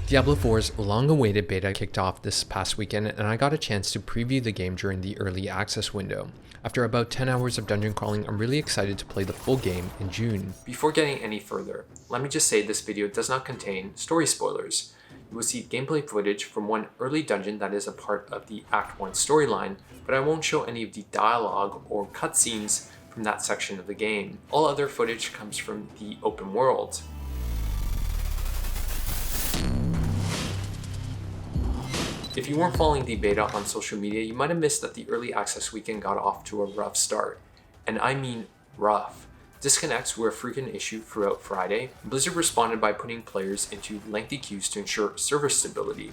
Diablo 4's long-awaited beta kicked off this past weekend, and I got a chance to preview the game during the early access window. After about 10 hours of dungeon crawling, I'm really excited to play the full game in June. Before getting any further, let me just say this video does not contain story spoilers. You will see gameplay footage from one early dungeon that is a part of the Act 1 storyline, but I won't show any of the dialogue or cutscenes from that section of the game. All other footage comes from the open world. If you weren't following the beta on social media, you might have missed that the early access weekend got off to a rough start. And I mean rough. Disconnects were a frequent issue throughout Friday. Blizzard responded by putting players into lengthy queues to ensure server stability.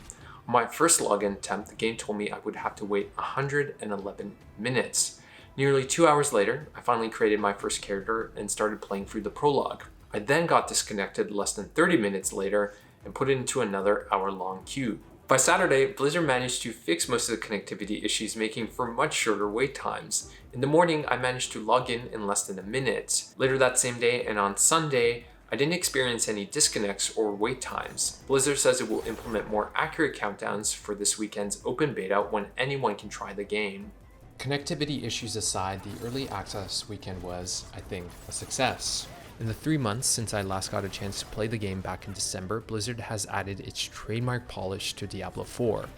On my first login attempt, the game told me I would have to wait 111 minutes. Nearly 2 hours later, I finally created my first character and started playing through the prologue. I then got disconnected less than 30 minutes later and put it into another hour-long queue. By Saturday, Blizzard managed to fix most of the connectivity issues, making for much shorter wait times. In the morning, I managed to log in less than a minute. Later that same day and on Sunday, I didn't experience any disconnects or wait times. Blizzard says it will implement more accurate countdowns for this weekend's open beta when anyone can try the game. Connectivity issues aside, the early access weekend was, I think, a success. In the 3 months since I last got a chance to play the game back in December, Blizzard has added its trademark polish to Diablo IV.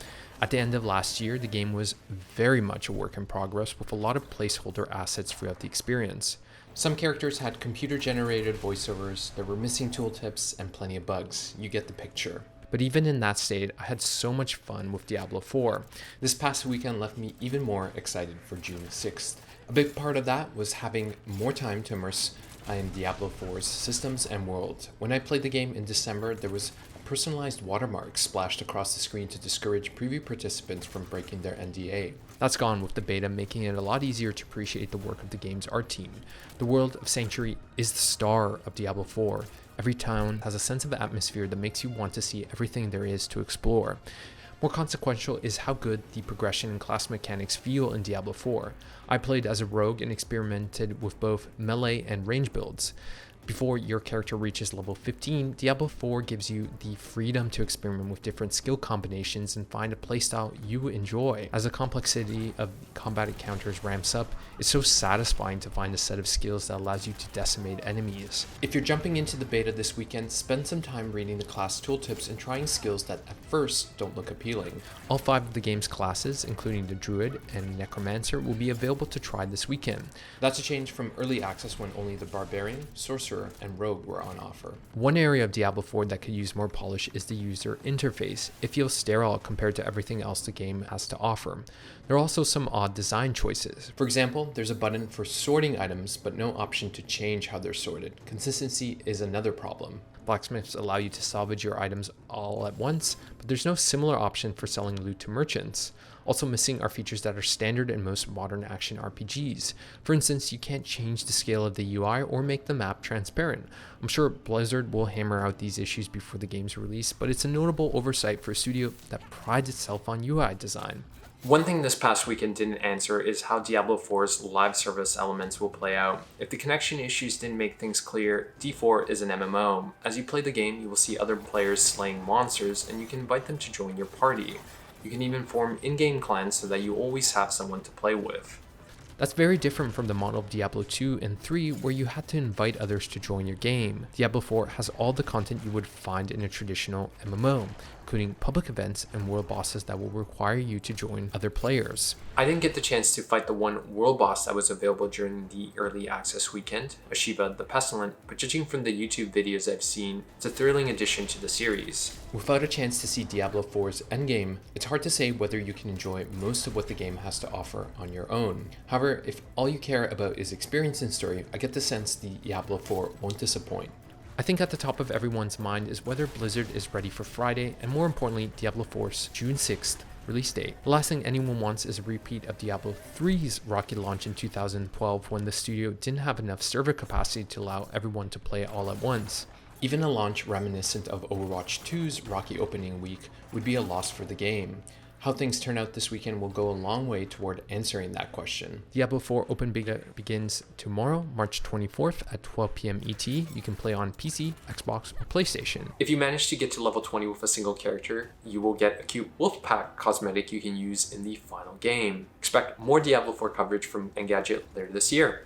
At the end of last year, the game was very much a work in progress with a lot of placeholder assets throughout the experience. Some characters had computer-generated voiceovers, there were missing tooltips, and plenty of bugs. You get the picture. But even in that state, I had so much fun with Diablo IV. This past weekend left me even more excited for June 6th. A big part of that was having more time to immerse in Diablo 4's systems and world. When I played the game in December, there was a personalized watermark splashed across the screen to discourage preview participants from breaking their NDA. That's gone with the beta, making it a lot easier to appreciate the work of the game's art team. The world of Sanctuary is the star of Diablo 4. Every town has a sense of atmosphere that makes you want to see everything there is to explore. More consequential is how good the progression and class mechanics feel in Diablo 4. I played as a rogue and experimented with both melee and range builds. Before your character reaches level 15, Diablo 4 gives you the freedom to experiment with different skill combinations and find a playstyle you enjoy. As the complexity of combat encounters ramps up, it's so satisfying to find a set of skills that allows you to decimate enemies. If you're jumping into the beta this weekend, spend some time reading the class tooltips and trying skills that at first don't look appealing. All 5 of the game's classes, including the Druid and Necromancer, will be available to try this weekend. That's a change from early access when only the Barbarian, Sorcerer, and Rogue were on offer. One area of Diablo 4 that could use more polish is the user interface. It feels sterile compared to everything else the game has to offer. There are also some odd design choices. For example, there's a button for sorting items, but no option to change how they're sorted. Consistency is another problem. Blacksmiths allow you to salvage your items all at once, but there's no similar option for selling loot to merchants. Also missing are features that are standard in most modern action RPGs. For instance, you can't change the scale of the UI or make the map transparent. I'm sure Blizzard will hammer out these issues before the game's release, but it's a notable oversight for a studio that prides itself on UI design. One thing this past weekend didn't answer is how Diablo 4's live service elements will play out. If the connection issues didn't make things clear, D4 is an MMO. As you play the game, you will see other players slaying monsters, and you can invite them to join your party. You can even form in-game clans so that you always have someone to play with. That's very different from the model of Diablo 2 and 3, where you had to invite others to join your game. Diablo 4 has all the content you would find in a traditional MMO, including public events and world bosses that will require you to join other players. I didn't get the chance to fight the one world boss that was available during the early access weekend, Ashiva the Pestilent, but judging from the YouTube videos I've seen, it's a thrilling addition to the series. Without a chance to see Diablo 4's endgame, it's hard to say whether you can enjoy most of what the game has to offer on your own. However, if all you care about is experience and story, I get the sense the Diablo 4 won't disappoint. I think at the top of everyone's mind is whether Blizzard is ready for Friday, and more importantly, Diablo 4's June 6th release date. The last thing anyone wants is a repeat of Diablo 3's rocky launch in 2012 when the studio didn't have enough server capacity to allow everyone to play it all at once. Even a launch reminiscent of Overwatch 2's rocky opening week would be a loss for the game. How things turn out this weekend will go a long way toward answering that question. Diablo IV open beta begins tomorrow, March 24th at 12 p.m. ET. You can play on PC, Xbox, or PlayStation. If you manage to get to level 20 with a single character, you will get a cute wolf pack cosmetic you can use in the final game. Expect more Diablo IV coverage from Engadget later this year.